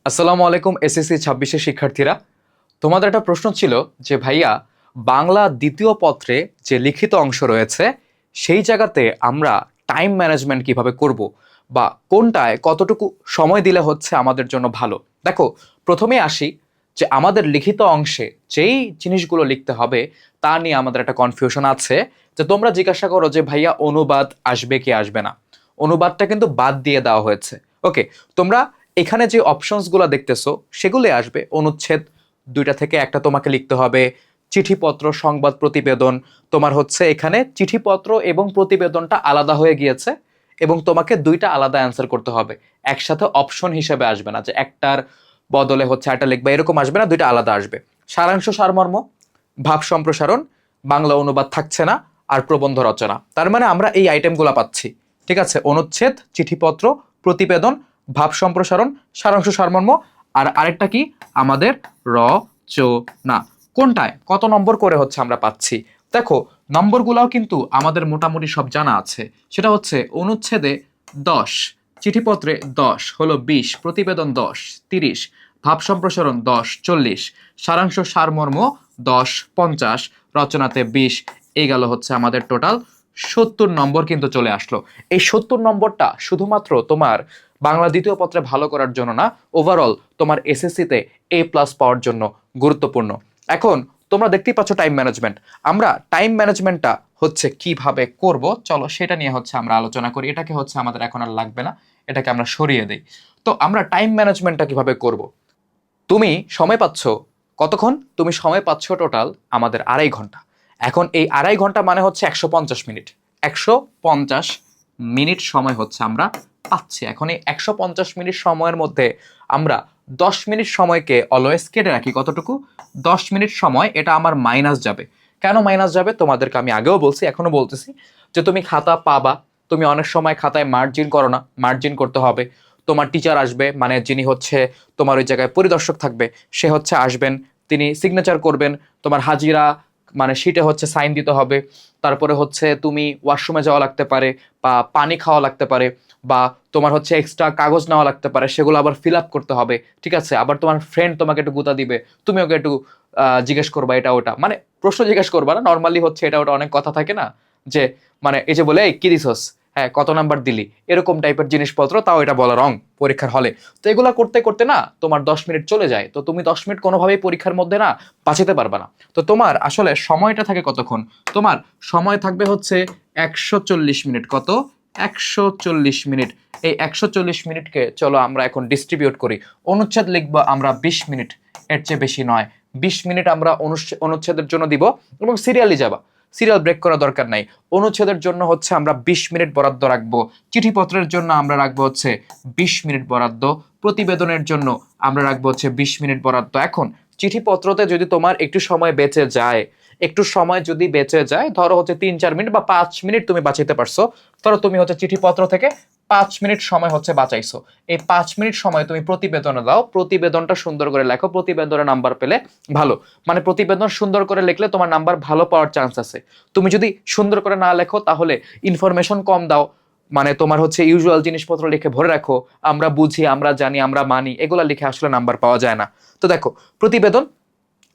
আসসালামু আলাইকুম এসএসসি 26-এর শিক্ষার্থীরা। তোমাদের একটা প্রশ্ন ছিল যে ভাইয়া, বাংলা দ্বিতীয় পত্রে যে লিখিত অংশ রয়েছে সেই জায়গাতে আমরা টাইম ম্যানেজমেন্ট কিভাবে করব, বা কোনটায় কতটুকু সময় দিলে হচ্ছে আমাদের জন্য ভালো। দেখো, প্রথমেই আসি যে আমাদের লিখিত অংশে যেই জিনিসগুলো লিখতে হবে তা নিয়ে আমাদের একটা কনফিউশন আছে। যে তোমরা জিজ্ঞাসা করো যে ভাইয়া, অনুবাদ আসবে কি আসবে না। অনুবাদটা কিন্তু বাদ দিয়ে দেওয়া হয়েছে। ওকে, তোমরা এখানে যে অপশনসগুলো দেখতেছো সেগুলো আসবে। অনুচ্ছেদ দুইটা থেকে একটা তোমাকে লিখতে হবে। চিঠিপত্র, সংবাদ, প্রতিবেদন, তোমার হচ্ছে এখানে চিঠিপত্র এবং প্রতিবেদনটা আলাদা হয়ে গিয়েছে এবং তোমাকে দুইটা আলাদা অ্যান্সার করতে হবে। একসাথে অপশন হিসেবে আসবে না যে একটার বদলে হচ্ছে একটা লিখবে, এরকম আসবে না, দুইটা আলাদা আসবে। সারাংশ, সারমর্ম, ভাব সম্প্রসারণ, বাংলা অনুবাদ থাকছে না, আর প্রবন্ধ রচনা। তার মানে আমরা এই আইটেমগুলো পাচ্ছি। ঠিক আছে, অনুচ্ছেদ, চিঠিপত্র, প্রতিবেদন, ভাব সম্প্রসারণ, সারাংশ, সারমর্ম, আর আরেকটা কি আমাদের রচনা। কোনটায় কত নম্বর করে হচ্ছে আমরা পাচ্ছি। দেখো, নম্বরগুলাও কিন্তু আমাদের মোটামুটি সব জানা আছে। সেটা হচ্ছে অনুচ্ছেদে 10, চিঠিপত্রে 10 হলো 20, প্রতিবেদন 10 30, ভাব সম্প্রসারণ 10 40, সারাংশ সারমর্ম 10 50, রচনাতে 20। এই গেল হচ্ছে আমাদের টোটাল 70 নম্বর কিন্তু চলে আসলো। এই 70 নম্বরটা শুধুমাত্র তোমার বাংলা দ্বিতীয় পত্রে ভালো করার জন্য না, ওভারঅল তোমার এসএসসিতে A+ পাওয়ার জন্য গুরুত্বপূর্ণ। এখন তোমরা দেখতেই পাচ্ছ টাইম ম্যানেজমেন্ট। আমরা টাইম ম্যানেজমেন্টটা হচ্ছে কিভাবে করব, চলো সেটা নিয়ে হচ্ছে আমরা আলোচনা করি। এটাকে হচ্ছে আমাদের এখন আর লাগবে না, এটাকে আমরা সরিয়ে দেই। তো আমরা টাইম ম্যানেজমেন্টটা কিভাবে করব। তুমি সময় পাচ্ছ কতক্ষণ? তুমি সময় পাচ্ছ টোটাল আমাদের 2.5 ঘন্টা। এখন এই 2.5 ঘন্টা মানে হচ্ছে 150 মিনিট। 150 মিনিট সময় হচ্ছে আমরা পাচ্ছি। এখন এই 150 মিনিট সময়ের মধ্যে আমরা 10 মিনিট সময়কে অলওয়েজ কেটে রাখি। কতটুকু? 10 মিনিট সময় এটা আমার মাইনাস যাবে। কেন মাইনাস যাবে তোমাদেরকে আমি আগেও বলছি, এখনো বলতেছি, যে তুমি খাতা পাবা, তুমি অনেক সময় খাতায় মার্জিন করো না, মার্জিন করতে হবে। তোমার টিচার আসবে, মানে যিনি হচ্ছে তোমার ওই জায়গায় পরিদর্শক থাকবে, সে হচ্ছে আসবেন, তিনি সিগনেচার করবেন, তোমার হাজিরা মানে শিটে হচ্ছে সাইন দিতে হবে। তারপরে হচ্ছে তুমি ওয়াশরুমে যাওয়া লাগতে পারে, বা পানি খাওয়া লাগতে পারে, বা তোমার হচ্ছে এক্সট্রা কাগজ নেওয়া লাগতে পারে, সেগুলো আবার ফিল আপ করতে হবে। ঠিক আছে, আবার তোমার ফ্রেন্ড তোমাকে একটু গুতা দিবে, তুমি ওকে একটু জিজ্ঞেস করবা এটা ওটা, মানে প্রশ্ন জিজ্ঞেস করবা না, নর্মালি হচ্ছে এটা ওটা অনেক কথা থাকে না, যে মানে এই যে বলে এই কি দিছস, হ্যাঁ কত নাম্বার দিলি, এরকম টাইপের জিনিসপত্র, তাও এটা বলা রং পরীক্ষার হলে। তো এগুলা করতে করতে না তোমার 10 মিনিট চলে যায়। তো তুমি 10 মিনিট কোনোভাবেই পরীক্ষার মধ্যে না বাঁচাতে পারবে না। তো তোমার আসলে সময়টা থাকে কতক্ষণ? তোমার সময় থাকবে হচ্ছে 140 মিনিট। কত? 140 মিনিট। এই 140 মিনিটকে চলো আমরা এখন ডিস্ট্রিবিউট করি। অনুচ্ছেদ লিখবো আমরা 20 মিনিট, এর চেয়ে বেশি নয়। 20 মিনিট আমরা অনুচ্ছেদের জন্য দিব, এবং সিরিয়ালি যাবা, সিরিয়াল ব্রেক করা দরকার নাই। অনুচ্ছেদের জন্য হচ্ছে আমরা 20 মিনিট বরাদ্দ রাখবো। চিঠিপত্রের জন্য আমরা রাখবো হচ্ছে 20 মিনিট বরাদ্দ। প্রতিবেদনের জন্য আমরা রাখবো হচ্ছে 20 মিনিট বরাদ্দ। এখন চিঠিপত্রতে যদি তোমার একটু সময় বেঁচে যায়, একটু সময় যদি বেঁচে যায়, ধরো হচ্ছে 3-4 মিনিট বা 5 মিনিট তুমি বাঁচাইতে পারছো, ধরো তুমি হচ্ছে চিঠিপত্র থেকে 5 মিনিট সময় হচ্ছে বাঁচাইছো। এই 5 মিনিট সময় তুমি প্রতিবেদনে দাও, প্রতিবেদনটা সুন্দর করে লেখো, প্রতিবেদনের নাম্বার পেলে ভালো। মানে প্রতিবেদন সুন্দর করে লিখলে তোমার নাম্বার ভালো পাওয়ার চান্স আছে। তুমি যদি সুন্দর করে না লেখো তাহলে ইনফরমেশন কম দাও, মানে তোমার হচ্ছে ইউজুয়াল জিনিসপত্র লিখে ভরে রাখো, আমরা বুঝি, আমরা জানি, আমরা মানি, এগুলা লিখে আসলে নাম্বার পাওয়া যায় না। তো দেখো, প্রতিবেদন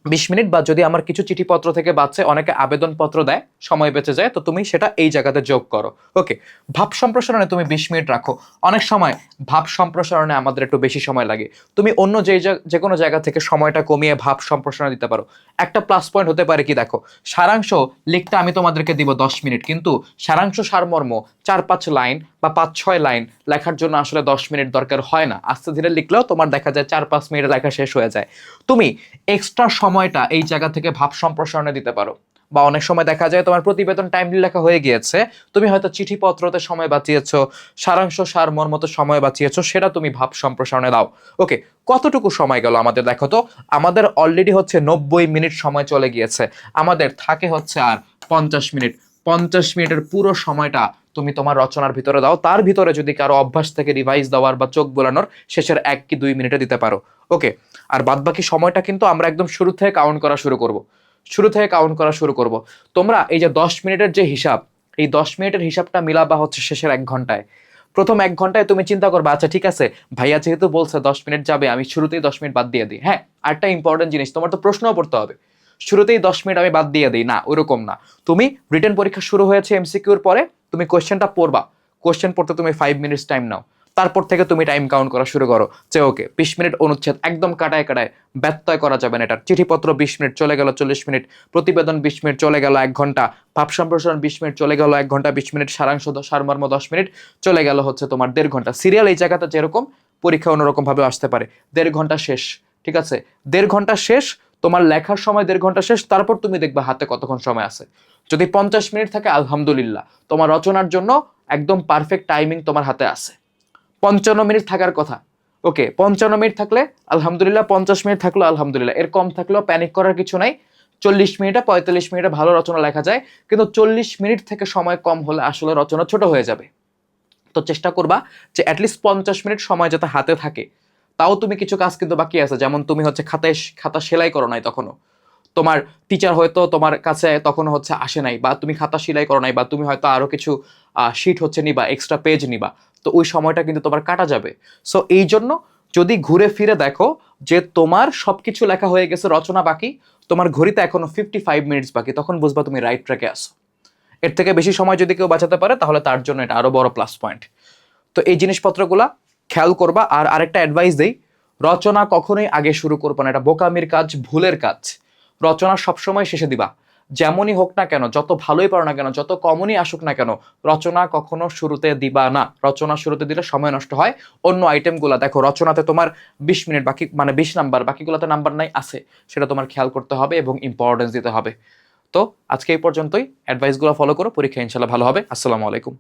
20 মিনিট, বা যদি আমার কিছু চিঠিপত্র থেকে বাঁচে, অনেকে আবেদনপত্র দেয়, সময় বেঁচে যায়, তো তুমি সেটা এই জায়গাতে যোগ করো। ওকে, ভাব সম্প্রসারণে তুমি 20 মিনিট রাখো। অনেক সময় ভাব সম্প্রসারণে আমাদের একটু বেশি সময় লাগে, তুমি অন্য যে কোনো জায়গা থেকে সময়টা কমিয়ে ভাব সম্প্রসারণ দিতে পারো। একটা প্লাস পয়েন্ট হতে পারে কি, দেখো, সারাংশ লিখতে আমি তোমাদেরকে দিব 10 মিনিট, কিন্তু সারাংশ সারমর্ম 4-5 লাইন বা 5-6 লাইন লেখার জন্য আসলে 10 মিনিট দরকার হয় না। আস্তে ধীরে লিখলেও তোমার দেখা যায় 4-5 মিনিটে লেখা শেষ হয়ে যায়। তুমি এক্সট্রা সময়টা এই জায়গা থেকে ভাব সম্প্রসারণে দিতে পারো। বা অনেক সময় দেখা যায় তোমার প্রতিবেদন টাইমলি লেখা হয়ে গিয়েছে, তুমি হয়তো চিঠিপত্রতে সময় বাঁচিয়েছো, সারাংশ সারমর্মতে সময় বাঁচিয়েছো, সেটা তুমি ভাব সম্প্রসারণে দাও। ওকে, কতটুকু সময় গেল আমাদের দেখো তো। আমাদের অলরেডি হচ্ছে 90 মিনিট সময় চলে গিয়েছে, আমাদের থাকে হচ্ছে আর 50 মিনিট। 50 মিনিটের পুরো সময়টা তুমি তোমার রচনার ভিতরে দাও, তার ভিতরে যদি কারো অভ্যাস থেকে রিভাইজ দেওয়ার বা চোখ বোলানোর শেষের 1 কি 2 মিনিটে দিতে পারো। ওকে, আর বাদ বাকি সময়টা কিন্তু আমরা একদম শুরু থেকে কাউন্ট করা শুরু করব। শুরু থেকে কাউন্ট করা শুরু করব। তোমরা এই যে 10 মিনিটের যে হিসাব, এই 10 মিনিটের হিসাবটা মিলাবা হচ্ছে শেষের 1 ঘন্টায়। প্রথম 1 ঘন্টায় তুমি চিন্তা করবা, আচ্ছা ঠিক আছে ভাইয়া যেহেতু বলছে 10 মিনিট যাবে, আমি শুরুতেই 10 মিনিট বাদ দিয়ে দিই। হ্যাঁ, আরেকটা ইম্পর্টেন্ট জিনিস, তোমার তো প্রশ্নও পড়তে হবে, শুরুতেই 10 মিনিট আমি বাদ দিয়ে দিই না, ওইরকম না। তুমি রিটেন পরীক্ষা শুরু হয়েছে এমসিকিউর পরে তুমি কোয়েশ্চেনটা পড়বা, কোয়েশ্চেন পড়তে তুমি 5 মিনিটস টাইম নাও, তারপর থেকে তুমি টাইম কাউন্ট করা শুরু করো যে ওকে 20 মিনিট অনুচ্ছেদ একদম কাটায় কাটায়, ব্যত্যয় করা যাবে না এটা। চিঠিপত্র 20 মিনিট চলে গেল 40 মিনিট, প্রতিবেদন 20 মিনিট চলে গেল 1 ঘন্টা, ভাব সম্প্রসারণ 20 মিনিট চলে গেল 1 ঘন্টা 20 মিনিট, সারাংশ সারমর্ম 10 মিনিট চলে গেল হচ্ছে তোমার 1.5 ঘন্টা। সিরিয়াল এই জায়গাতে যেরকম, পরীক্ষা অন্যরকম ভাবে আসতে পারে। 1.5 ঘন্টা শেষ, ঠিক আছে, 1.5 ঘন্টা শেষ, তোমার লেখার সময় 1.5 ঘন্টা শেষ, তারপর তুমি দেখবা হাতে কতক্ষণ সময় আছে। যদি 50 মিনিট থাকে আলহামদুলিল্লাহ, তোমার রচনার জন্য একদম পারফেক্ট টাইমিং তোমার হাতে আছে। 55 মিনিট থাকার কথা, ওকে 55 মিনিট থাকলে আলহামদুলিল্লাহ, 50 মিনিট থাকলো আলহামদুলিল্লাহ, এর কম থাকলেও প্যানিক করার কিছু নাই। 40 মিনিটে 45 মিনিটে ভালো রচনা লেখা যায়, কিন্তু 40 মিনিট থেকে সময় কম হলে আসলে রচনা ছোট হয়ে যাবে। তো চেষ্টা করবা যে অ্যাটলিস্ট 50 মিনিট সময় যাতে হাতে থাকে। তাও তুমি কিছু কাজ কিন্তু বাকি আছে, যেমন তুমি হচ্ছে খাতা সেলাই করো নাই তখনও, তোমার টিচার হয়তো তোমার কাছে তখন হচ্ছে আসে নাই, বা তুমি খাতা সেলাই করো নাই, বা তুমি হয়তো আরো কিছু শিট হচ্ছে নিবা, এক্সট্রা পেজ নিবা, তো ওই সময়টা কিন্তু তোমার কাটা যাবে। সো এই জন্য যদি ঘুরে ফিরে দেখো যে তোমার সবকিছু লেখা হয়ে গেছে, রচনা বাকি, তোমার ঘড়িতে এখনো 55 মিনিটস বাকি, তখন বুঝবা তুমি রাইট ট্র্যাকে আসো। এর থেকে বেশি সময় যদি কেউ বাঁচাতে পারে তাহলে তার জন্য এটা আরো বড় প্লাস পয়েন্ট। তো এই জিনিসপত্রগুলা খেয়াল করবা। আর আরেকটা অ্যাডভাইস দেই, রচনা কখনোই আগে শুরু করবা না, এটা বোকামির কাজ, ভুলের কাজ। রচনা সবসময় শেষে দিবা, যেমনই হোক না কেন, যত ভালোই পারো না কেন, যত কমনই আসুক না কেন, রচনা কখনো শুরুতে দিবা না। রচনা শুরুতে দিলে সময় নষ্ট হয়। অন্য আইটেমগুলা দেখো, রচনাতে তোমার 20 মিনিট বাকি, মানে 20 নাম্বার, বাকিগুলোতে নাম্বার নাই আছে, সেটা তোমার খেয়াল করতে হবে এবং ইম্পর্টেন্স দিতে হবে। তো আজকে এই পর্যন্তই, অ্যাডভাইসগুলো ফলো করো, পরীক্ষা ইনশাল্লাহ ভালো হবে। আসসালামু আলাইকুম।